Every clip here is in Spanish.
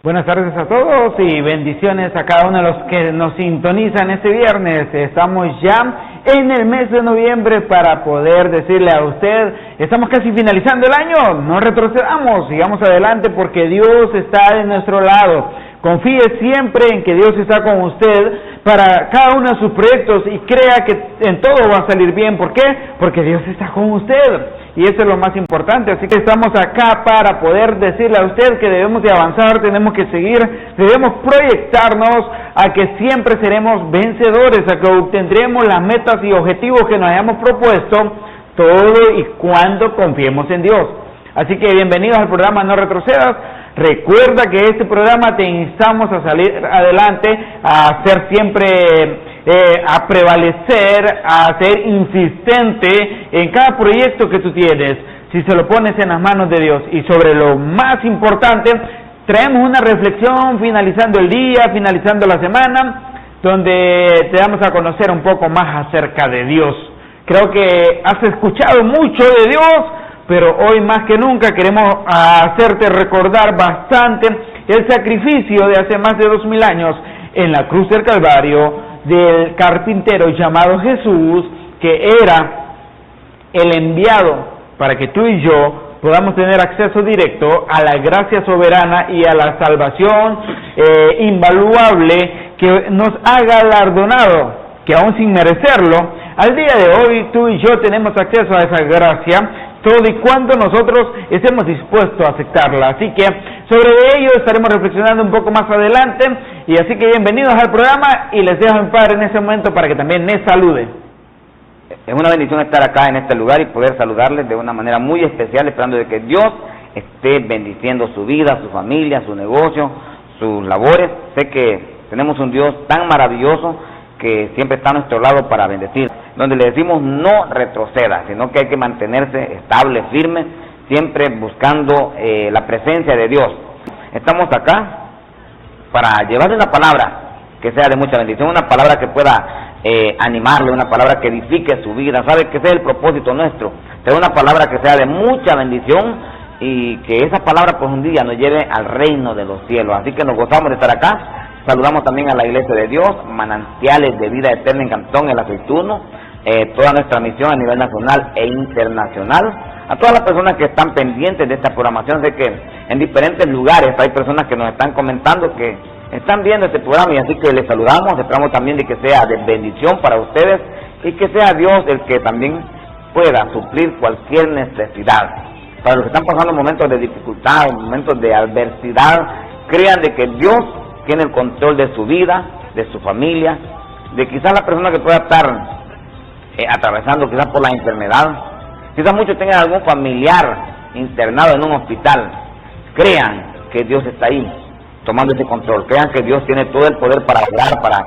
Buenas tardes a todos y bendiciones a cada uno de los que nos sintonizan este viernes. Estamos ya en el mes de noviembre para poder decirle a usted, estamos casi finalizando el año, no retrocedamos, sigamos adelante porque Dios está de nuestro lado. Confíe siempre en que Dios está con usted para cada uno de sus proyectos y crea que en todo va a salir bien. ¿Por qué? Porque Dios está con usted y eso es lo más importante. Así que estamos acá para poder decirle a usted que debemos de avanzar, tenemos que seguir, debemos proyectarnos a que siempre seremos vencedores, a que obtendremos las metas y objetivos que nos hayamos propuesto, todo y cuando confiemos en Dios. Así que bienvenidos al programa No Retrocedas. Recuerda que este programa te instamos a salir adelante, a ser siempre, a prevalecer, a ser insistente en cada proyecto que tú tienes, si se lo pones en las manos de Dios. Y sobre lo más importante, traemos una reflexión finalizando el día, finalizando la semana, donde te damos a conocer un poco más acerca de Dios. Creo que has escuchado mucho de Dios, pero hoy más que nunca queremos hacerte recordar bastante el sacrificio de hace más de 2000 años en la cruz del Calvario del carpintero llamado Jesús, que era el enviado para que tú y yo podamos tener acceso directo a la gracia soberana y a la salvación invaluable que nos ha galardonado, que aún sin merecerlo, al día de hoy tú y yo tenemos acceso a esa gracia, todo y cuando nosotros estemos dispuestos a aceptarla. Así que sobre ello estaremos reflexionando un poco más adelante, y así que bienvenidos al programa y les dejo a mi padre en ese momento para que también me salude. Es una bendición estar acá en este lugar y poder saludarles de una manera muy especial, esperando de que Dios esté bendiciendo su vida, su familia, su negocio, sus labores. Sé que tenemos un Dios tan maravilloso que siempre está a nuestro lado para bendecir, donde le decimos no retroceda, sino que hay que mantenerse estable, firme, siempre buscando la presencia de Dios. Estamos acá para llevarle una palabra que sea de mucha bendición, una palabra que pueda animarle, una palabra que edifique su vida. Sabe que ese es el propósito nuestro, tener una palabra que sea de mucha bendición y que esa palabra pues un día nos lleve al reino de los cielos. Así que nos gozamos de estar acá. Saludamos también a la Iglesia de Dios, Manantiales de Vida Eterna en Cantón El Aceituno, toda nuestra misión a nivel nacional e internacional, a todas las personas que están pendientes de esta programación. Sé que en diferentes lugares hay personas que nos están comentando que están viendo este programa, y así que les saludamos, esperamos también de que sea de bendición para ustedes y que sea Dios el que también pueda suplir cualquier necesidad. Para los que están pasando momentos de dificultad, momentos de adversidad, crean de que Dios tiene el control de su vida, de su familia, de quizás la persona que pueda estar atravesando quizás por la enfermedad, quizás muchos tengan algún familiar internado en un hospital. Crean que Dios está ahí tomando ese control, crean que Dios tiene todo el poder para orar, para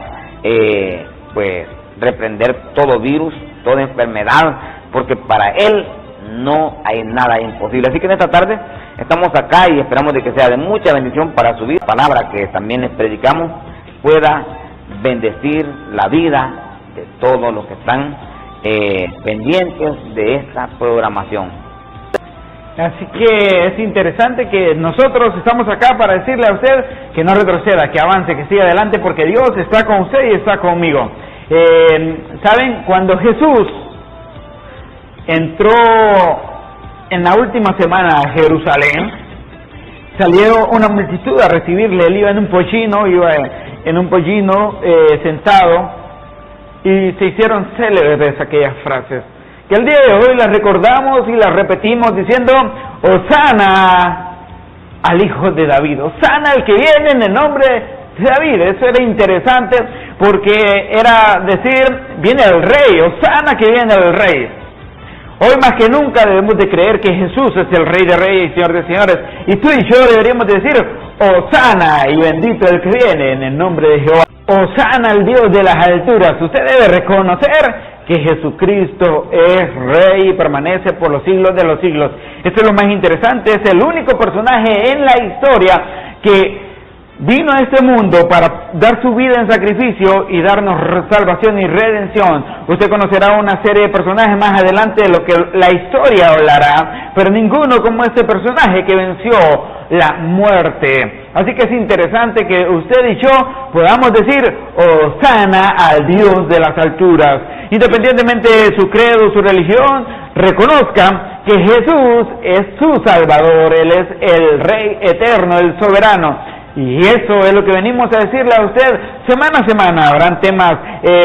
pues reprender todo virus, toda enfermedad, porque para Él no hay nada imposible. Así que en esta tarde estamos acá y esperamos de que sea de mucha bendición para su vida. La palabra que también les predicamos pueda bendecir la vida de todos los que están pendientes de esta programación. Así que es interesante que nosotros estamos acá para decirle a usted que no retroceda, que avance, que siga adelante, porque Dios está con usted y está conmigo. ¿Saben? Cuando Jesús entró en la última semana a Jerusalén, salió una multitud a recibirle. Él iba en un pollino sentado, y se hicieron célebres aquellas frases que el día de hoy las recordamos y las repetimos diciendo: Hosana al Hijo de David, Hosana al que viene en el nombre de David. Eso era interesante porque era decir, viene el Rey, Hosana que viene el Rey. Hoy más que nunca debemos de creer que Jesús es el Rey de Reyes y Señor de Señores, y tú y yo deberíamos decir: Hosana y bendito el que viene en el nombre de Jehová. Hosana al Dios de las alturas. Usted debe reconocer que Jesucristo es Rey y permanece por los siglos de los siglos. Esto es lo más interesante, es el único personaje en la historia que vino a este mundo para dar su vida en sacrificio y darnos salvación y redención. Usted conocerá una serie de personajes más adelante de lo que la historia hablará, pero ninguno como este personaje que venció la muerte Así que es interesante que usted y yo podamos decir, Hosana al Dios de las alturas. Independientemente de su credo, su religión, reconozcan que Jesús es su Salvador, Él es el Rey eterno, el soberano. Y eso es lo que venimos a decirle a usted semana a semana. Habrán temas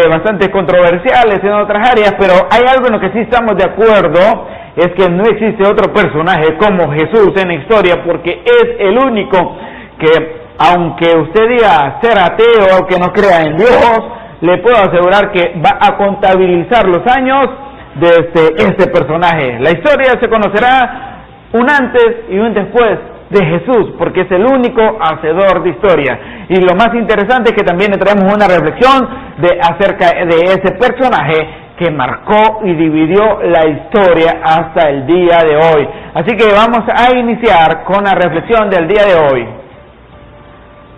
bastante controversiales en otras áreas, pero hay algo en lo que sí estamos de acuerdo, es que no existe otro personaje como Jesús en la historia, porque es el único que, aunque usted diga ser ateo o que no crea en Dios, le puedo asegurar que va a contabilizar los años de este personaje. La historia se conocerá un antes y un después de Jesús, porque es el único hacedor de historia. Y lo más interesante es que también le traemos una reflexión acerca de ese personaje que marcó y dividió la historia hasta el día de hoy. Así que vamos a iniciar con la reflexión del día de hoy.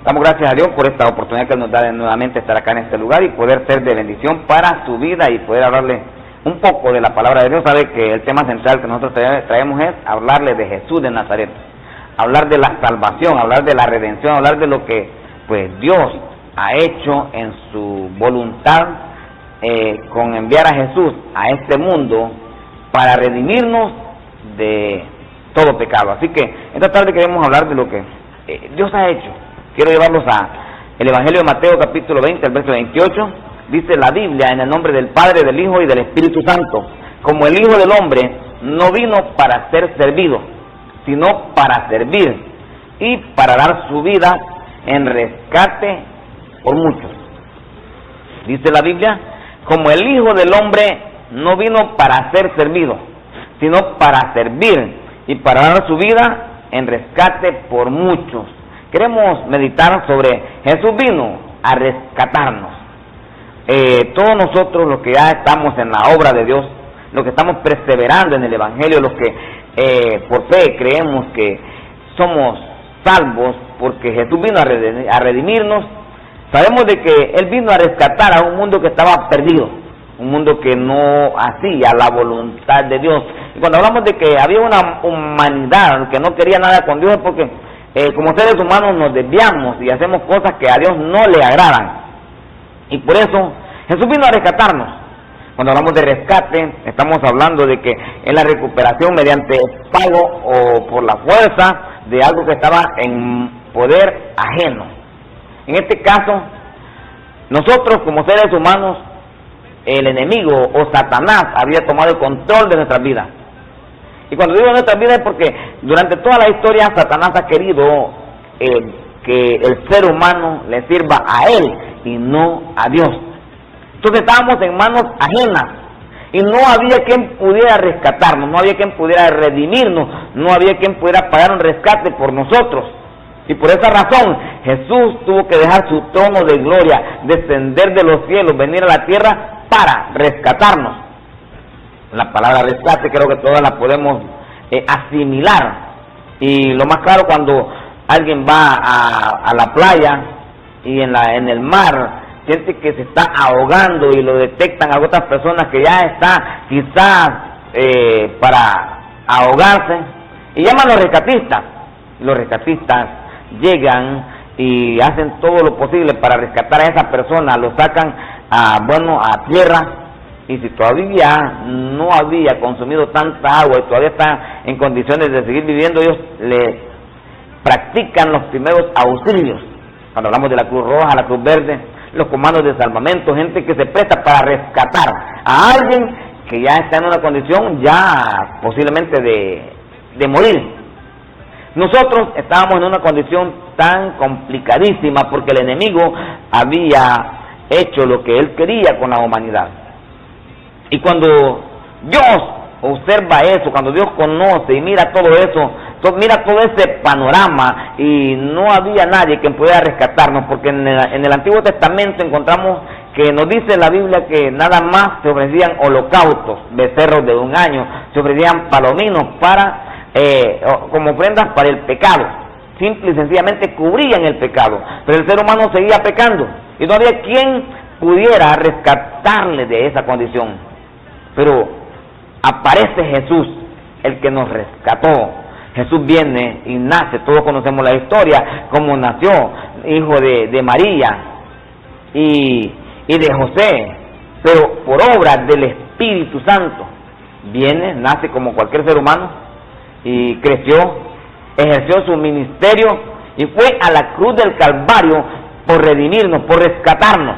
Damos gracias a Dios por esta oportunidad que nos da de nuevamente estar acá en este lugar y poder ser de bendición para su vida y poder hablarle un poco de la palabra de Dios. Sabe que el tema central que nosotros traemos es hablarle de Jesús de Nazaret, hablar de la salvación, hablar de la redención, hablar de lo que pues Dios ha hecho en su voluntad con enviar a Jesús a este mundo para redimirnos de todo pecado. Así que esta tarde queremos hablar de lo que Dios ha hecho. Quiero llevarlos a el Evangelio de Mateo capítulo 20, el verso 28. Dice la Biblia: en el nombre del Padre, del Hijo y del Espíritu Santo, como el Hijo del Hombre no vino para ser servido, sino para servir y para dar su vida en rescate por muchos. Dice la Biblia, como el Hijo del Hombre no vino para ser servido, sino para servir y para dar su vida en rescate por muchos. Queremos meditar sobre Jesús vino a rescatarnos. Todos nosotros los que ya estamos en la obra de Dios, los que estamos perseverando en el Evangelio, los que por fe creemos que somos salvos porque Jesús vino a redimirnos, sabemos de que Él vino a rescatar a un mundo que estaba perdido, un mundo que no hacía la voluntad de Dios. Y cuando hablamos de que había una humanidad que no quería nada con Dios, es porque como seres humanos nos desviamos y hacemos cosas que a Dios no le agradan. Y por eso Jesús vino a rescatarnos. Cuando hablamos de rescate, estamos hablando de que es la recuperación mediante pago o por la fuerza de algo que estaba en poder ajeno. En este caso, nosotros como seres humanos, el enemigo o Satanás había tomado el control de nuestras vidas. Y cuando digo nuestras vidas es porque durante toda la historia Satanás ha querido que el ser humano le sirva a él y no a Dios. Entonces estábamos en manos ajenas y no había quien pudiera rescatarnos, no había quien pudiera redimirnos, no había quien pudiera pagar un rescate por nosotros. Y por esa razón Jesús tuvo que dejar su trono de gloria, descender de los cielos, venir a la tierra para rescatarnos. La palabra rescate creo que todas la podemos asimilar. Y lo más claro, cuando alguien va a la playa y en el mar siente que se está ahogando y lo detectan a otras personas que ya está quizás para ahogarse, y llaman a los rescatistas. Los rescatistas llegan y hacen todo lo posible para rescatar a esa persona, lo sacan a tierra, y si todavía no había consumido tanta agua y todavía está en condiciones de seguir viviendo, ellos le practican los primeros auxilios. Cuando hablamos de la Cruz Roja, la Cruz Verde, los comandos de salvamento, gente que se presta para rescatar a alguien que ya está en una condición ya posiblemente de morir. Nosotros estábamos en una condición tan complicadísima porque el enemigo había hecho lo que él quería con la humanidad. Y cuando Dios observa eso, cuando Dios conoce y mira todo eso, mira todo ese panorama, y no había nadie que pudiera rescatarnos, porque en el Antiguo Testamento encontramos que nos dice la Biblia que nada más se ofrecían holocaustos, becerros de un año, se ofrecían palominos como ofrendas para el pecado. Simple y sencillamente cubrían el pecado, pero el ser humano seguía pecando y no había quien pudiera rescatarle de esa condición. Pero aparece Jesús, el que nos rescató. Jesús viene y nace, todos conocemos la historia, cómo nació, hijo de María y de José, pero por obra del Espíritu Santo. Viene, nace como cualquier ser humano y creció, ejerció su ministerio y fue a la cruz del Calvario por redimirnos, por rescatarnos.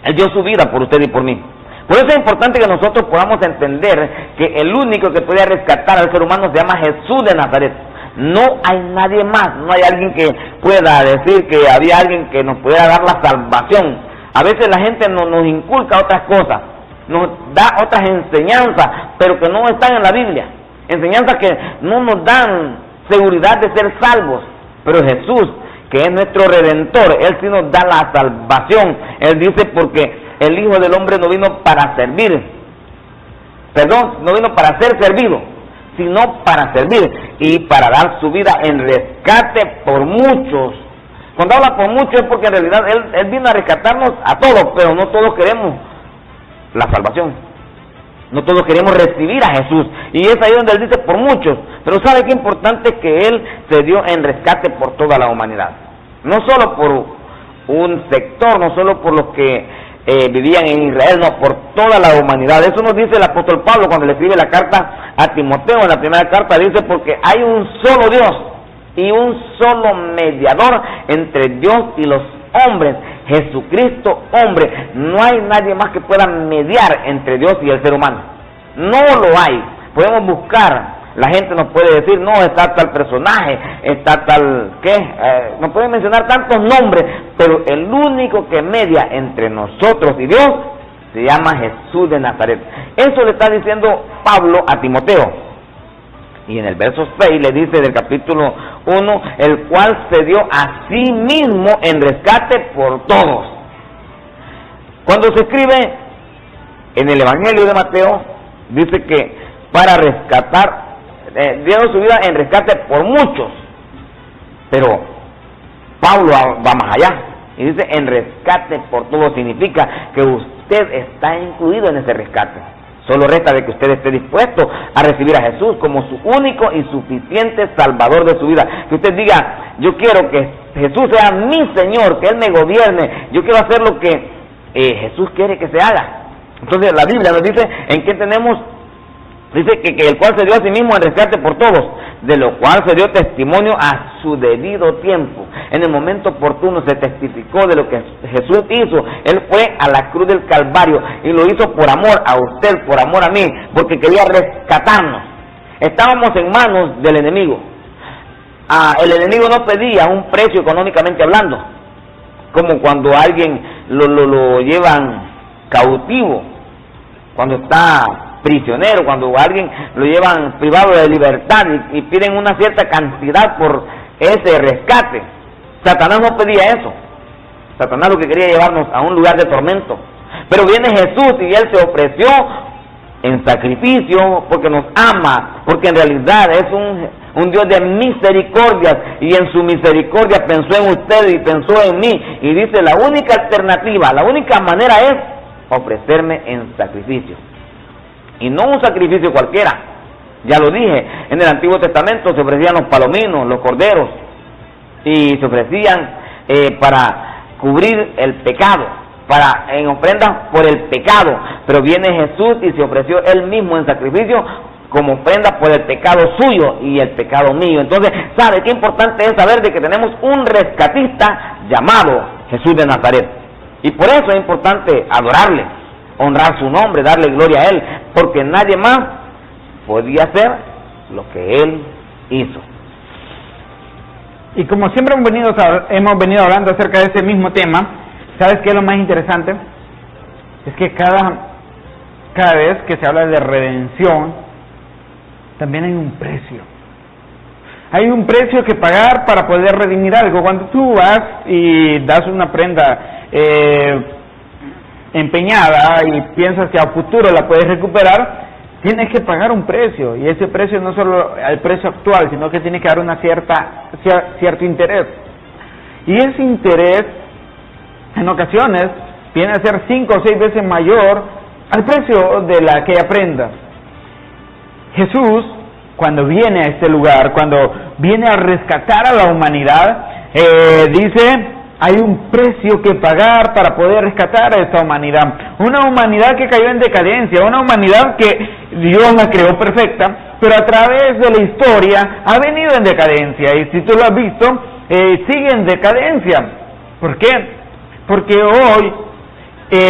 Él dio su vida por usted y por mí. Por eso es importante que nosotros podamos entender que el único que puede rescatar al ser humano se llama Jesús de Nazaret. No hay nadie más, no hay alguien que pueda decir que había alguien que nos pudiera dar la salvación. A veces la gente nos inculca otras cosas, nos da otras enseñanzas, pero que no están en la Biblia. Enseñanzas que no nos dan seguridad de ser salvos. Pero Jesús, que es nuestro Redentor, Él sí nos da la salvación. Él dice, porque el Hijo del Hombre no vino para servir, no vino para ser servido, sino para servir y para dar su vida en rescate por muchos. Cuando habla por muchos es porque en realidad Él vino a rescatarnos a todos, pero no todos queremos la salvación. No todos queremos recibir a Jesús. Y es ahí donde Él dice por muchos. Pero ¿sabe qué importante? Que Él se dio en rescate por toda la humanidad. No solo por un sector, no solo por los que vivían en Israel, no, por toda la humanidad. Eso nos dice el apóstol Pablo cuando le escribe la carta a Timoteo. En la primera carta dice, porque hay un solo Dios y un solo mediador entre Dios y los hombres, Jesucristo hombre. No hay nadie más que pueda mediar entre Dios y el ser humano. No lo hay. Podemos buscar, la gente nos puede decir, no, está tal personaje, está tal, ¿qué? Nos pueden mencionar tantos nombres, pero el único que media entre nosotros y Dios se llama Jesús de Nazaret. Eso le está diciendo Pablo a Timoteo. Y en el verso 6 le dice del capítulo 1, el cual se dio a sí mismo en rescate por todos. Cuando se escribe en el Evangelio de Mateo, dice que para rescatar, dio su vida en rescate por muchos. Pero Pablo va más allá y dice en rescate por todos. Significa que usted está incluido en ese rescate. Solo resta de que usted esté dispuesto a recibir a Jesús como su único y suficiente Salvador de su vida. Que usted diga, yo quiero que Jesús sea mi Señor, que Él me gobierne. Yo quiero hacer lo que Jesús quiere que se haga. Entonces la Biblia nos dice en qué tenemos, dice que el cual se dio a sí mismo en rescate por todos, de lo cual se dio testimonio a su debido tiempo. En el momento oportuno se testificó de lo que Jesús hizo. Él fue a la cruz del Calvario y lo hizo por amor a usted, por amor a mí, porque quería rescatarnos. Estábamos en manos del enemigo. El enemigo no pedía un precio económicamente hablando, como cuando a alguien lo llevan cautivo, cuando está prisionero, cuando a alguien lo llevan privado de libertad y piden una cierta cantidad por ese rescate. Satanás no pedía eso. Satanás lo que quería llevarnos a un lugar de tormento. Pero viene Jesús y Él se ofreció en sacrificio porque nos ama, porque en realidad es un Dios de misericordias, y en su misericordia pensó en usted y pensó en mí, y dice la única alternativa, la única manera es ofrecerme en sacrificio. Y no un sacrificio cualquiera. Ya lo dije, en el Antiguo Testamento se ofrecían los palominos, los corderos, y se ofrecían para cubrir el pecado, en ofrendas por el pecado. Pero viene Jesús y se ofreció Él mismo en sacrificio como ofrenda por el pecado suyo y el pecado mío. Entonces, ¿sabe qué importante es saber de que tenemos un rescatista llamado Jesús de Nazaret? Y por eso es importante adorarle, honrar su nombre, darle gloria a Él, porque nadie más podía hacer lo que Él hizo. Y como siempre hemos venido hablando acerca de ese mismo tema, ¿sabes qué es lo más interesante? Es que cada vez que se habla de redención, también hay un precio. Hay un precio que pagar para poder redimir algo. Cuando tú vas y das una prenda empeñada y piensas que a futuro la puedes recuperar, tienes que pagar un precio, y ese precio no solo el precio actual, sino que tiene que dar cierto interés. Y ese interés en ocasiones viene a ser 5 o 6 veces mayor al precio de aquella prenda. Jesús, cuando viene a este lugar, cuando viene a rescatar a la humanidad, dice, hay un precio que pagar para poder rescatar a esta humanidad. Una humanidad que cayó en decadencia, una humanidad que Dios la creó perfecta, pero a través de la historia ha venido en decadencia. Y si tú lo has visto, sigue en decadencia. ¿Por qué? Porque hoy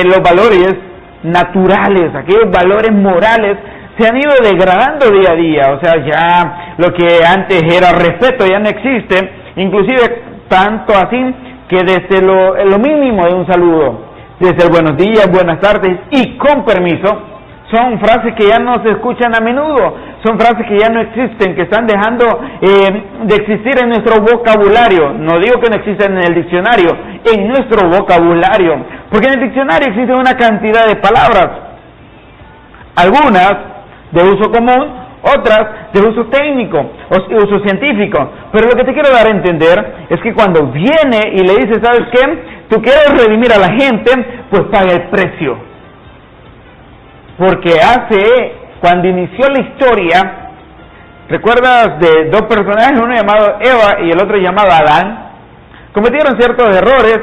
los valores naturales, aquellos valores morales, se han ido degradando día a día. O sea, ya lo que antes era respeto ya no existe, inclusive tanto así que desde lo mínimo de un saludo, desde el buenos días, buenas tardes y con permiso, son frases que ya no se escuchan a menudo, son frases que ya no existen, que están dejando de existir en nuestro vocabulario. No digo que no existen en el diccionario, en nuestro vocabulario, porque en el diccionario existe una cantidad de palabras, algunas de uso común, otras de uso técnico o uso científico. Pero lo que te quiero dar a entender es que cuando viene y le dice, ¿sabes qué? Tú quieres redimir a la gente, pues paga el precio. Porque cuando inició la historia, ¿recuerdas de dos personajes, uno llamado Eva y el otro llamado Adán? Cometieron ciertos errores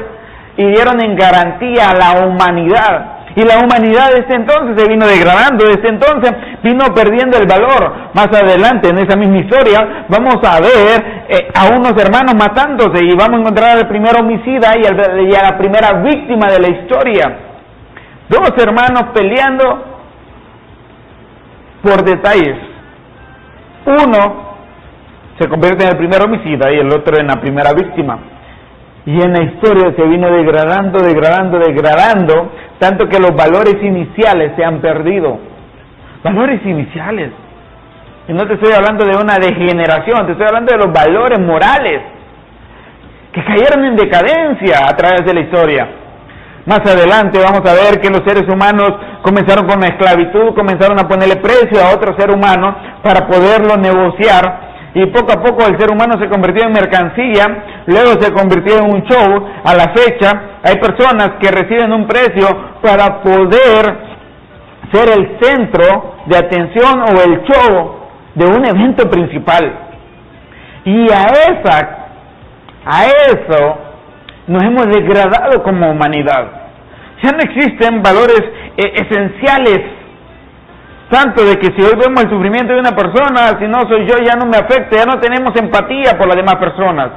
y dieron en garantía a la humanidad. Y la humanidad desde entonces se vino degradando, desde entonces vino perdiendo el valor. Más adelante en esa misma historia vamos a ver a unos hermanos matándose y vamos a encontrar al primer homicida y a la primera víctima de la historia. Dos hermanos peleando por detalles. Uno se convierte en el primer homicida y el otro en la primera víctima. Y en la historia se vino degradando, tanto que los valores iniciales se han perdido. Valores iniciales. Y no te estoy hablando de una degeneración, te estoy hablando de los valores morales que cayeron en decadencia a través de la historia. Más adelante vamos a ver que los seres humanos comenzaron con la esclavitud, comenzaron a ponerle precio a otro ser humano para poderlo negociar. Y poco a poco el ser humano se convirtió en mercancía, luego se convirtió en un show. A la fecha hay personas que reciben un precio para poder ser el centro de atención o el show de un evento principal. Y a eso nos hemos degradado como humanidad. Ya no existen valores esenciales. Tanto de que si hoy vemos el sufrimiento de una persona, si no soy yo, ya no me afecta, ya no tenemos empatía por las demás personas.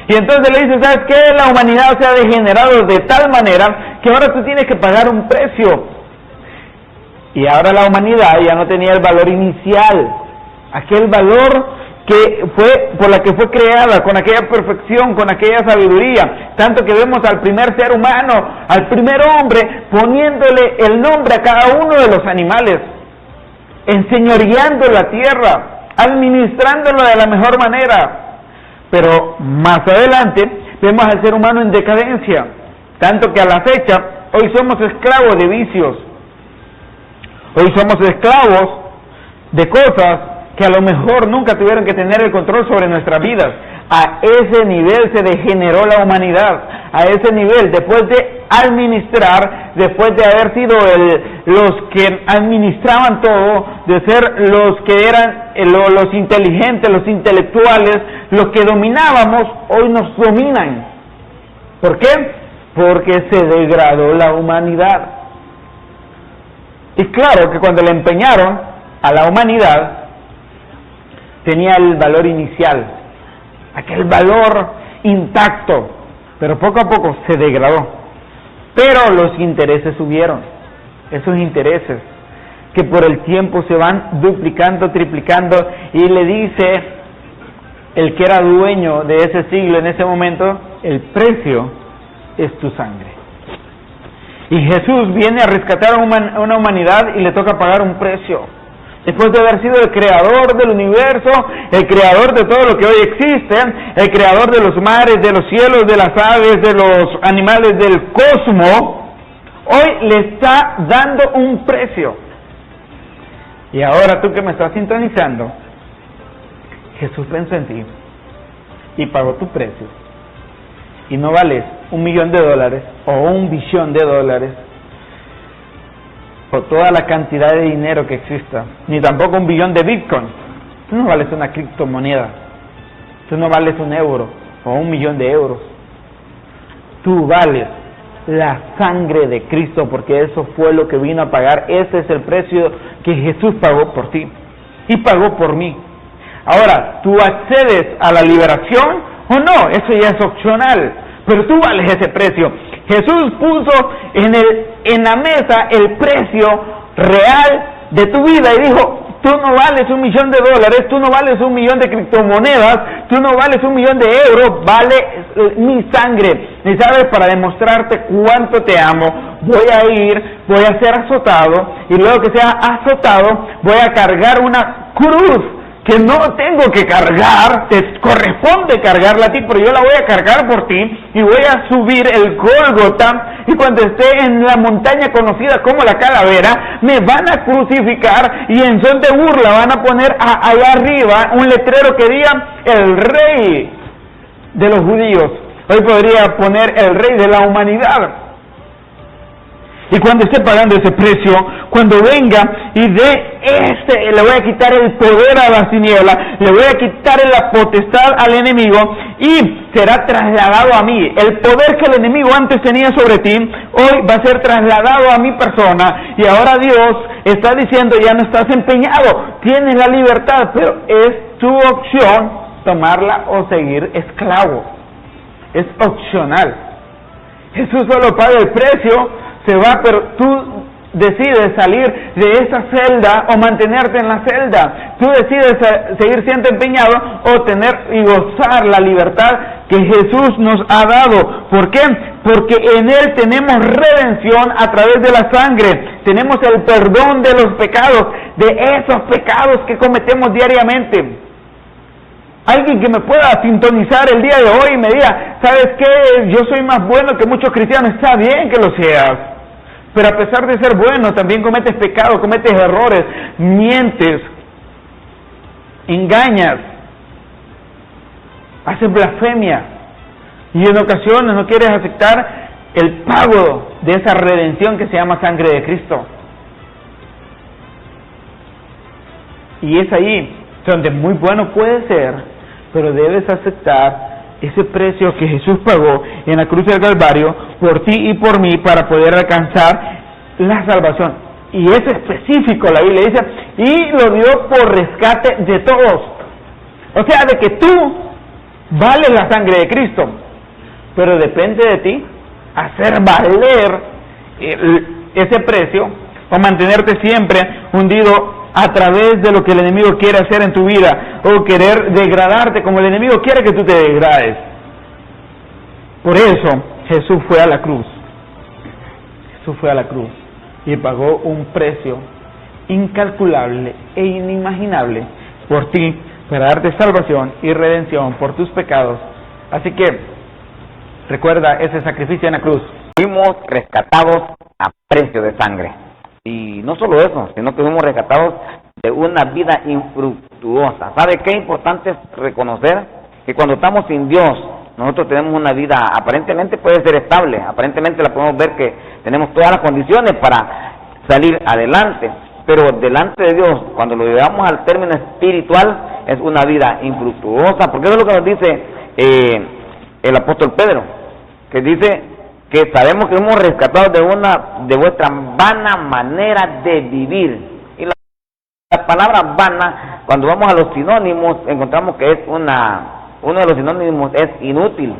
Y entonces le dice, ¿sabes qué? La humanidad se ha degenerado de tal manera que ahora tú tienes que pagar un precio. Y ahora la humanidad ya no tenía el valor inicial, aquel valor que fue por la que fue creada, con aquella perfección, con aquella sabiduría, tanto que vemos al primer ser humano, al primer hombre, poniéndole el nombre a cada uno de los animales, enseñoreando la tierra, administrándola de la mejor manera. Pero más adelante vemos al ser humano en decadencia, tanto que a la fecha hoy somos esclavos de vicios, hoy somos esclavos de cosas que a lo mejor nunca tuvieron que tener el control sobre nuestras vidas. A ese nivel se degeneró la humanidad, a ese nivel, después de administrar, después de haber sido los que administraban todo, de ser los que eran los inteligentes, los intelectuales, los que dominábamos, hoy nos dominan. ¿Por qué? Porque se degradó la humanidad. Y claro que cuando le empeñaron a la humanidad, tenía el valor inicial, aquel valor intacto, pero poco a poco se degradó. Pero los intereses subieron, esos intereses que por el tiempo se van duplicando, triplicando, y le dice el que era dueño de ese siglo en ese momento, el precio es tu sangre. Y Jesús viene a rescatar a una humanidad y le toca pagar un precio. Después de haber sido el creador del universo, el creador de todo lo que hoy existe, el creador de los mares, de los cielos, de las aves, de los animales del cosmos, hoy le está dando un precio. Y ahora tú que me estás sintonizando, Jesús pensó en ti y pagó tu precio. Y no vales $1.000.000 o $1 billón o toda la cantidad de dinero que exista, ni tampoco 1 billón de Bitcoin, Tú no vales una criptomoneda. Tú no vales €1 o 1.000.000 de euros. Tú vales la sangre de Cristo, porque eso fue lo que vino a pagar. Ese es el precio que Jesús pagó por ti y pagó por mí. Ahora, ¿tú accedes a la liberación o no? Eso ya es opcional, pero tú vales ese precio. Jesús puso en la mesa el precio real de tu vida y dijo: tú no vales $1.000.000, tú no vales 1.000.000 de criptomonedas, tú no vales 1.000.000 de euros, vale mi sangre. Y sabes, para demostrarte cuánto te amo, voy a ser azotado, y luego que sea azotado, voy a cargar una cruz que no tengo que cargar, te corresponde cargarla a ti, pero yo la voy a cargar por ti, y voy a subir el Gólgota, y cuando esté en la montaña conocida como la Calavera, me van a crucificar, y en son de burla van a poner allá arriba un letrero que diga: el Rey de los judíos. Hoy podría poner: el Rey de la humanidad. Y cuando esté pagando ese precio, cuando venga y le voy a quitar el poder a las tinieblas, le voy a quitar la potestad al enemigo, y será trasladado a mí. El poder que el enemigo antes tenía sobre ti, hoy va a ser trasladado a mi persona. Y ahora Dios está diciendo: ya no estás empeñado, tienes la libertad, pero es tu opción tomarla o seguir esclavo. Es opcional. Jesús solo paga el precio, se va, pero tú decides salir de esa celda o mantenerte en la celda. Tú decides seguir siendo empeñado o tener y gozar la libertad que Jesús nos ha dado. ¿Por qué? Porque en Él tenemos redención a través de la sangre. Tenemos el perdón de los pecados, de esos pecados que cometemos diariamente. Alguien que me pueda sintonizar el día de hoy y me diga: ¿sabes qué? Yo soy más bueno que muchos cristianos. Está bien que lo seas, pero a pesar de ser bueno, también cometes pecado, cometes errores, mientes, engañas, haces blasfemia, y en ocasiones no quieres aceptar el pago de esa redención que se llama sangre de Cristo. Y es ahí donde muy bueno puede ser, pero debes aceptar ese precio que Jesús pagó en la cruz del Calvario por ti y por mí, para poder alcanzar la salvación. Y es específico, la Biblia dice: y lo dio por rescate de todos. O sea, de que tú vales la sangre de Cristo, pero depende de ti hacer valer ese precio, o mantenerte siempre hundido a través de lo que el enemigo quiere hacer en tu vida, o querer degradarte como el enemigo quiere que tú te degrades. Por eso Jesús fue a la cruz. Jesús fue a la cruz y pagó un precio incalculable e inimaginable por ti, para darte salvación y redención por tus pecados. Así que recuerda ese sacrificio en la cruz. Fuimos rescatados a precio de sangre. Y no solo eso, sino que fuimos rescatados de una vida infructuosa. ¿Sabe qué importante es reconocer? Que cuando estamos sin Dios, nosotros tenemos una vida aparentemente puede ser estable, aparentemente la podemos ver que tenemos todas las condiciones para salir adelante, pero delante de Dios, cuando lo llevamos al término espiritual, es una vida infructuosa, porque eso es lo que nos dice el apóstol Pedro, que dice que sabemos que hemos rescatado de vuestra vana manera de vivir. Y la palabra vana, cuando vamos a los sinónimos, encontramos que es uno de los sinónimos es inútil,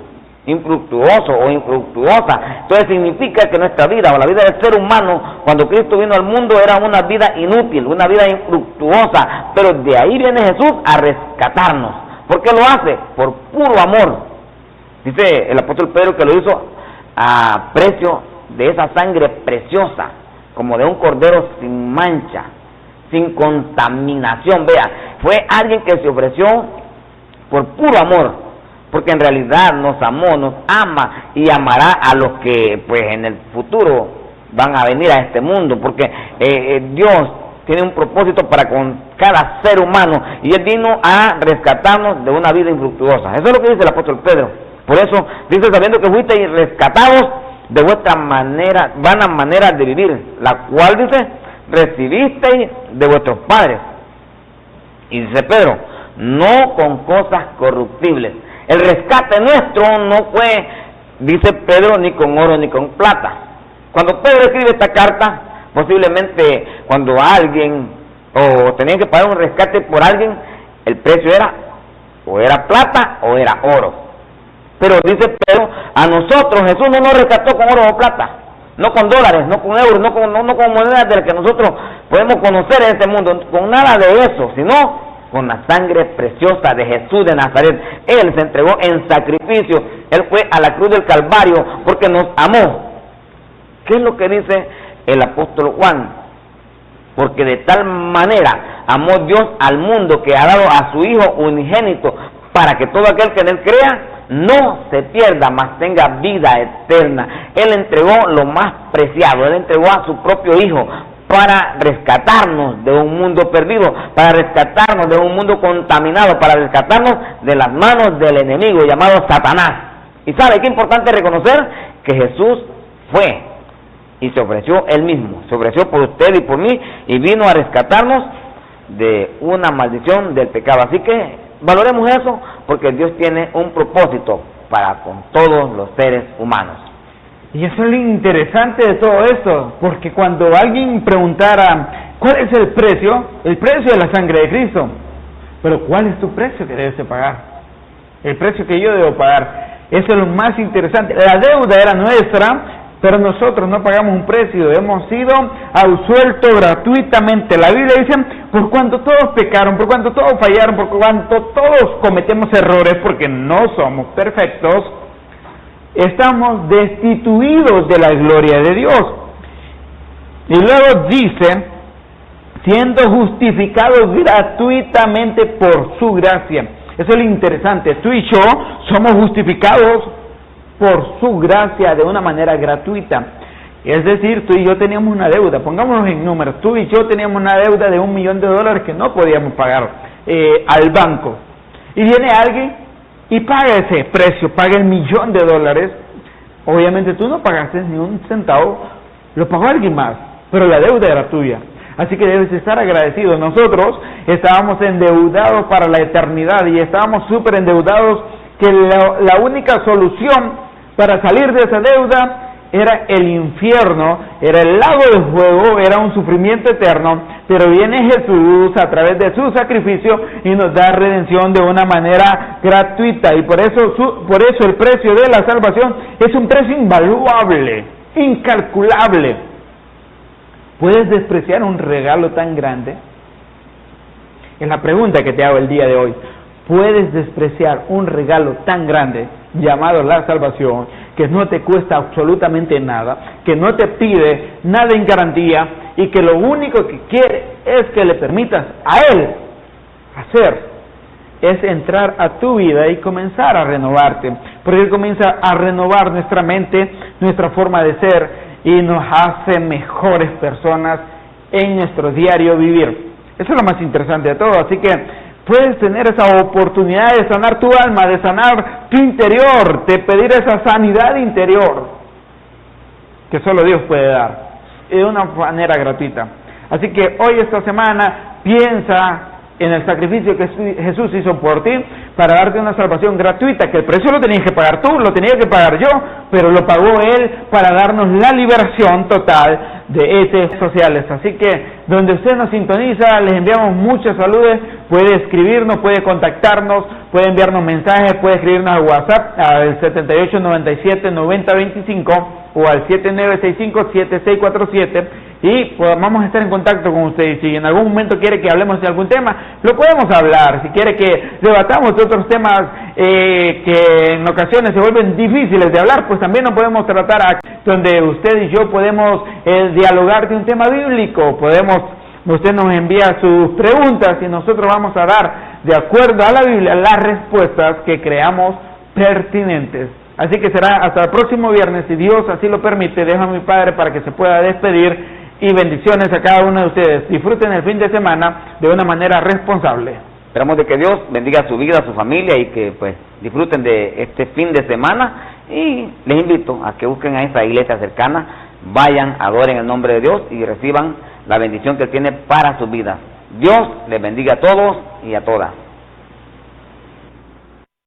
infructuoso o infructuosa. Entonces significa que nuestra vida o la vida del ser humano, cuando Cristo vino al mundo, era una vida inútil, una vida infructuosa, pero de ahí viene Jesús a rescatarnos. ¿Por qué lo hace? Por puro amor. Dice el apóstol Pedro que lo hizo a precio de esa sangre preciosa, como de un cordero sin mancha, sin contaminación. Vea, fue alguien que se ofreció por puro amor, porque en realidad nos amó, nos ama y amará a los que pues en el futuro van a venir a este mundo, porque Dios tiene un propósito para con cada ser humano, y Él vino a rescatarnos de una vida infructuosa. Eso es lo que dice el apóstol Pedro. Por eso dice: sabiendo que fuisteis rescatados de vuestra vana manera de vivir, la cual dice recibisteis de vuestros padres. Y dice Pedro, no con cosas corruptibles. El rescate nuestro no fue, dice Pedro, ni con oro ni con plata. Cuando Pedro escribe esta carta, posiblemente cuando alguien, o tenían que pagar un rescate por alguien, el precio era, o era plata o era oro. Pero dice Pedro, a nosotros Jesús no nos rescató con oro o plata, no con dólares, no con euros, no con monedas de las que nosotros podemos conocer en este mundo, con nada de eso, sino con la sangre preciosa de Jesús de Nazaret. Él se entregó en sacrificio, Él fue a la cruz del Calvario porque nos amó. ¿Qué es lo que dice el apóstol Juan? Porque de tal manera amó Dios al mundo que ha dado a su Hijo unigénito, para que todo aquel que en Él crea no se pierda, mas tenga vida eterna. Él entregó lo más preciado, Él entregó a su propio Hijo para rescatarnos de un mundo perdido, para rescatarnos de un mundo contaminado, para rescatarnos de las manos del enemigo llamado Satanás. Y sabe qué importante reconocer que Jesús fue y se ofreció Él mismo, se ofreció por usted y por mí, y vino a rescatarnos de una maldición del pecado. Así que valoremos eso, porque Dios tiene un propósito para con todos los seres humanos. Y eso es lo interesante de todo esto, porque cuando alguien preguntara ¿cuál es el precio? El precio de la sangre de Cristo. Pero ¿cuál es tu precio que debes de pagar? El precio que yo debo pagar. Eso es lo más interesante. La deuda era nuestra, pero nosotros no pagamos un precio, hemos sido absueltos gratuitamente. La Biblia dice, por cuanto todos pecaron, por cuanto todos fallaron, por cuanto todos cometemos errores, porque no somos perfectos, estamos destituidos de la gloria de Dios. Y luego dice, siendo justificados gratuitamente por su gracia. Eso es lo interesante, tú y yo somos justificados por su gracia de una manera gratuita. Es decir, tú y yo teníamos una deuda, pongámonos en números, tú y yo teníamos una deuda de $1 millón que no podíamos pagar al banco. Y viene alguien y paga ese precio, paga $1 millón. Obviamente tú no pagaste ni un centavo, lo pagó alguien más, pero la deuda era tuya. Así que debes estar agradecido. Nosotros estábamos endeudados para la eternidad y estábamos súper endeudados, que la única solución para salir de esa deuda era el infierno, era el lago de fuego, era un sufrimiento eterno, pero viene Jesús a través de su sacrificio y nos da redención de una manera gratuita, y por eso el precio de la salvación es un precio invaluable, incalculable. ¿Puedes despreciar un regalo tan grande? Es la pregunta que te hago el día de hoy. ¿Puedes despreciar un regalo tan grande llamado la salvación, que no te cuesta absolutamente nada, que no te pide nada en garantía y que lo único que quiere es que le permitas a Él hacer, es entrar a tu vida y comenzar a renovarte? Porque Él comienza a renovar nuestra mente, nuestra forma de ser, y nos hace mejores personas en nuestro diario vivir. Eso es lo más interesante de todo. Así que puedes tener esa oportunidad de sanar tu alma, de sanar tu interior, de pedir esa sanidad interior que solo Dios puede dar, de una manera gratuita. Así que hoy, esta semana, piensa en el sacrificio que Jesús hizo por ti para darte una salvación gratuita, que el precio lo tenías que pagar tú, lo tenía que pagar yo, pero lo pagó Él para darnos la liberación total de ETs sociales. Así que donde usted nos sintoniza, les enviamos muchas saludes. Puede escribirnos, puede contactarnos, puede enviarnos mensajes, puede escribirnos al WhatsApp al 7897-9025 o al 7965-7647, y pues vamos a estar en contacto con ustedes. Si en algún momento quiere que hablemos de algún tema, lo podemos hablar. Si quiere que debatamos de otros temas que en ocasiones se vuelven difíciles de hablar, pues también lo podemos tratar aquí, donde usted y yo podemos dialogar de un tema bíblico. Usted nos envía sus preguntas y nosotros vamos a dar, de acuerdo a la Biblia, las respuestas que creamos pertinentes. Así que será hasta el próximo viernes, si Dios así lo permite. Dejo a mi Padre para que se pueda despedir, y bendiciones a cada uno de ustedes. Disfruten el fin de semana de una manera responsable. Esperamos de que Dios bendiga su vida, su familia, y que pues disfruten de este fin de semana. Y les invito a que busquen a esa iglesia cercana, vayan, adoren el nombre de Dios y reciban la bendición que Él tiene para sus vidas. Dios les bendiga a todos. y a todas.